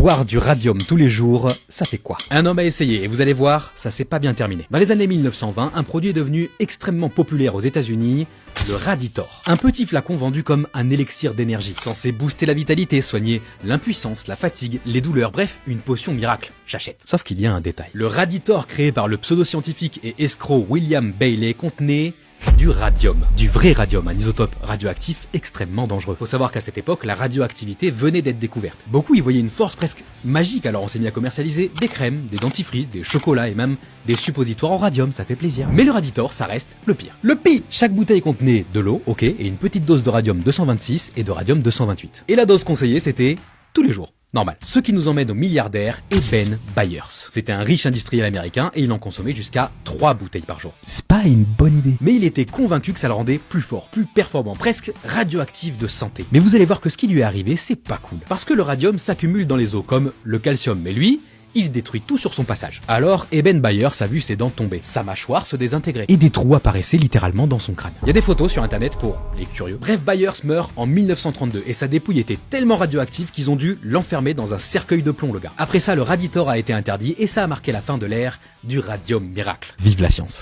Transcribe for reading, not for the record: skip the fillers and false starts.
Boire du radium tous les jours, ça fait quoi? Un homme a essayé et vous allez voir, ça s'est pas bien terminé. Dans les années 1920, un produit est devenu extrêmement populaire aux États-Unis, le Raditor. Un petit flacon vendu comme un élixir d'énergie, censé booster la vitalité, soigner l'impuissance, la fatigue, les douleurs, bref, une potion miracle. J'achète. Sauf qu'il y a un détail. Le Raditor créé par le pseudo-scientifique et escroc William Bailey contenait du radium. Du vrai radium, un isotope radioactif extrêmement dangereux. Faut savoir qu'à cette époque, la radioactivité venait d'être découverte. Beaucoup y voyaient une force presque magique, alors on s'est mis à commercialiser des crèmes, des dentifrices, des chocolats et même des suppositoires au radium, ça fait plaisir. Mais le Raditor, ça reste le pire. Le pire! Chaque bouteille contenait de l'eau, ok, et une petite dose de radium 226 et de radium 228. Et la dose conseillée, c'était tous les jours. Normal. Ce qui nous emmène au milliardaire Eben Byers. C'était un riche industriel américain et il en consommait jusqu'à 3 bouteilles par jour. C'est pas une bonne idée. Mais il était convaincu que ça le rendait plus fort, plus performant, presque radioactif de santé. Mais vous allez voir que ce qui lui est arrivé, c'est pas cool. Parce que le radium s'accumule dans les os comme le calcium, mais lui, il détruit tout sur son passage. Alors, Eben Byers a vu ses dents tomber, sa mâchoire se désintégrer, et des trous apparaissaient littéralement dans son crâne. Il y a des photos sur internet pour les curieux. Bref, Byers meurt en 1932, et sa dépouille était tellement radioactive qu'ils ont dû l'enfermer dans un cercueil de plomb, le gars. Après ça, le Raditor a été interdit, et ça a marqué la fin de l'ère du radium miracle. Vive la science.